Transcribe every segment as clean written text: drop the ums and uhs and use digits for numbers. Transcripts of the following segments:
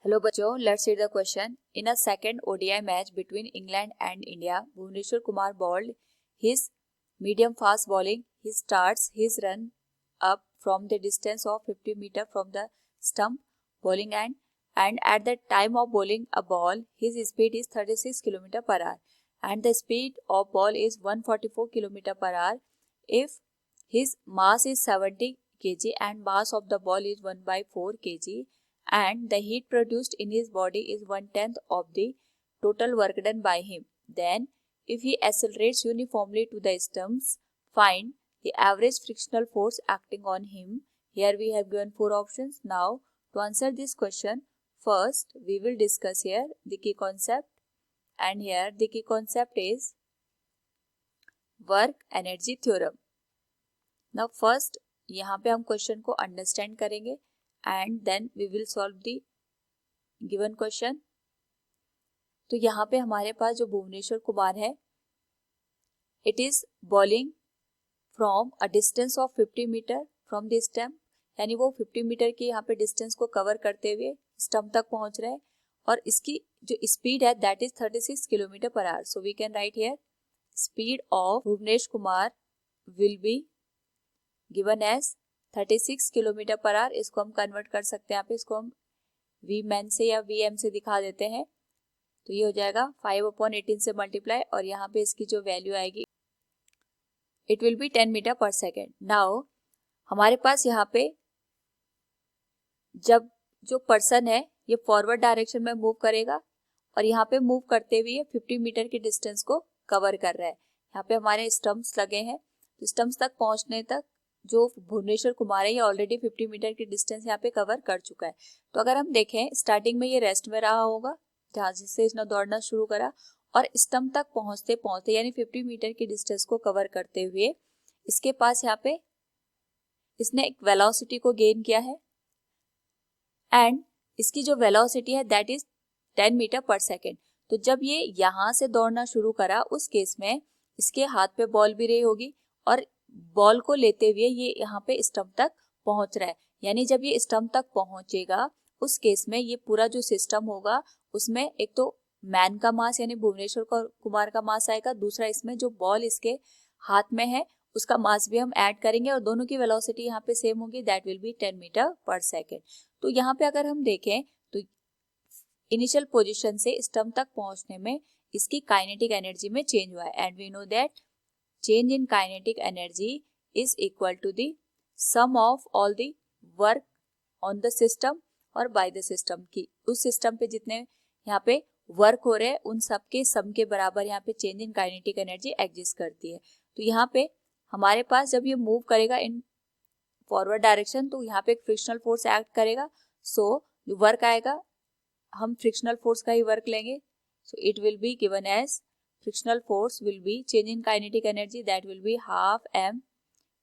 Hello बच्चों, let's see the question. In a second ODI match between England and India, Bhuvneshwar Kumar bowled his medium fast bowling. He starts his run up from the distance of 50 meter from the stump bowling end, and at the time of bowling a ball, his speed is 36 km per hour and the speed of ball is 144 km per hour. If his mass is 70 kg and mass of the ball is 1/4 kg, and the heat produced in his body is 1/10 of the total work done by him. Then, if he accelerates uniformly to the stumps, find the average frictional force acting on him. Here we have given 4 options. Now, to answer this question, first we will discuss here the key concept, and here the key concept is work energy theorem. Now first यहाँ पे हम question को understand करेंगे and then we will solve the given question. तो यहाँ पे हमारे पास जो भुवनेश्वर कुमार है, it is bowling from a distance of 50 metre from the stump, यानी वो 50 मीटर की यहाँ पे डिस्टेंस को कवर करते हुए स्टम्प तक पहुंच रहे हैं और इसकी जो स्पीड है that is 36 kilometre per hour. So we can write here speed of Bhuvnesh Kumar will be given as 36 kilometre per hour. इसको हम कन्वर्ट कर सकते हैं, यहाँ पे इसको हम वी मैन से या वी एम से दिखा देते हैं. तो ये हो जाएगा 5/18 से मल्टीप्लाई और यहाँ पे इसकी जो वैल्यू आएगी इट विल बी 10 मीटर पर सेकेंड. नाउ हमारे पास यहाँ पे जब जो पर्सन है ये फॉरवर्ड डायरेक्शन में मूव करेगा और यहाँ पे मूव करते हुए 50 मीटर की डिस्टेंस को कवर कर रहा है. यहाँ पे हमारे स्टम्प्स लगे हैं, तो स्टम्प्स तक पहुंचने तक जो भुवनेश्वर कुमार है ये ऑलरेडी 50 मीटर की डिस्टेंस यहाँ पे कवर कर चुका है. तो अगर हम देखें स्टार्टिंग में ये रेस्ट में रहा होगा जहाँ जिससे इसने दौड़ना शुरू करा और स्टम्प तक पहुंचते पहुंचते यानी 50 मीटर की डिस्टेंस को कवर करते हुए इसके पास यहाँ पे इसने एक वेलोसिटी को गेन किया है एंड इसकी जो वेलोसिटी है दैट इज 10 मीटर पर सेकेंड. तो जब ये यहाँ से दौड़ना शुरू करा उस केस में इसके हाथ पे बॉल भी रही होगी और बॉल को लेते हुए ये यहाँ पे स्टंप तक पहुंच रहा है. यानी जब ये स्टंप तक पहुंचेगा उस केस में ये पूरा जो सिस्टम होगा उसमें एक तो मैन का मास यानी भुवनेश्वर कुमार का मास आएगा, दूसरा इसमें जो बॉल इसके हाथ में है उसका मास भी हम ऐड करेंगे और दोनों की वेलोसिटी यहाँ पे सेम होगी, दैट विल बी 10 मीटर पर सेकेंड. तो यहाँ पे अगर हम देखें तो इनिशियल पोजिशन से स्टंप तक पहुंचने में इसकी काइनेटिक एनर्जी में चेंज हुआ है and we know that change in kinetic energy is equal to the sum of all the work on the system और by the system की उस सिस्टम पे जितने यहाँ पे वर्क हो रहे हैं उन सब के सम के बराबर यहाँ पे change in kinetic energy exist करती है. तो यहाँ पे हमारे पास जब ये मूव करेगा इन फॉरवर्ड डायरेक्शन तो यहाँ पे एक फ्रिक्शनल फोर्स एक्ट करेगा. सो जो वर्क आएगा हम फ्रिक्शनल फोर्स का ही वर्क लेंगे. So it will be given as frictional force will be change in kinetic energy that will be half m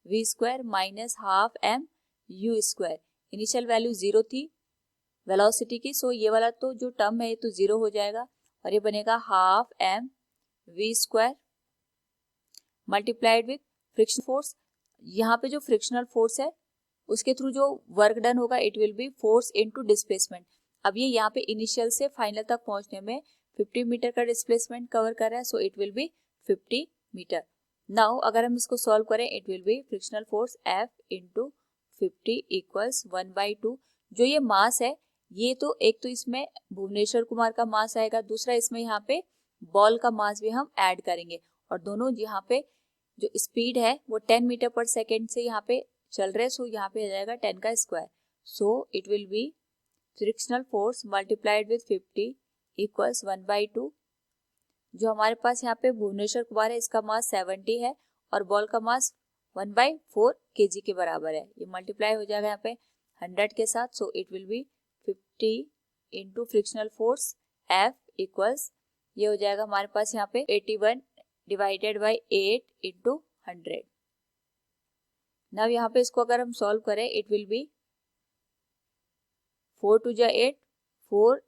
v square minus half m u square. Initial value 0 थी velocity की, सो ये वाला तो जो term है ये तो 0 हो जाएगा और ये बनेगा half m v square multiplied with friction force. यहाँ पे जो फ्रिक्शनल फोर्स है उसके थ्रू जो वर्क डन होगा it will B force into displacement. अब ये यहाँ पे इनिशियल से फाइनल तक पहुंचने में 50 मीटर का डिस्प्लेसमेंट कवर कर रहा है, so it will be 50 metre. Now अगर हम इसको सॉल्व करें it will be frictional force F into 50 equals 1/2. जो ये मास है ये तो एक तो इसमें भुवनेश्वर कुमार का मास आएगा, दूसरा इसमें यहाँ पे बॉल का मास भी हम ऐड करेंगे और दोनों यहाँ पे जो स्पीड है वो 10 मीटर पर सेकेंड से यहाँ पे चल रहे, सो यहाँ पे आ जाएगा 10 का square. So it will be frictional force multiplied with 50 equals 1/2. जो हमारे पास यहाँ पे भुवनेश्वर कुमार है इसका मास 70 है और बॉल का मास 1/4 kg के बराबर है. ये मल्टीप्लाई हो जाएगा यहाँ पे 100 के साथ. सो it will be 50 into frictional force F equals ये हो जाएगा हमारे पास यहाँ पे 81 डिवाइडेड बाई 8 इंटू 100. नाउ यहाँ पे इसको अगर हम सॉल्व करें इट विल बी 4 2 जा 8 4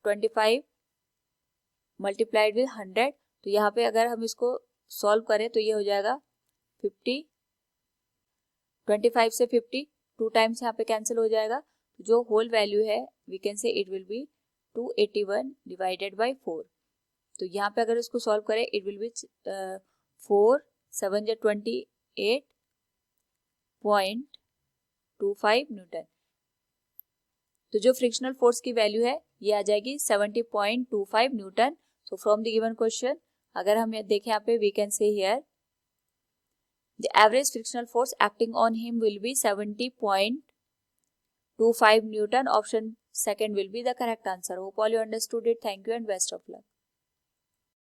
25 मल्टीप्लाइड विद 100. तो यहाँ पे अगर हम इसको सॉल्व करें तो ये हो जाएगा 50 25 से 50 टू टाइम्स यहाँ पे कैंसिल हो जाएगा. जो होल वैल्यू है we can say it will be 281 divided by 4। तो यहाँ पे अगर इसको सॉल्व करें इट विल बी 4 7 या 28.25 न्यूटन। तो जो फ्रिक्शनल फोर्स की वैल्यू है ये आ जाएगी 70.25 newton. So from the given question अगर हम देखें यहाँ पे we can say here the average frictional force acting on him will be 70.25 Newton. Option second will be the correct answer. Hope all you understood it. Thank you and best of luck.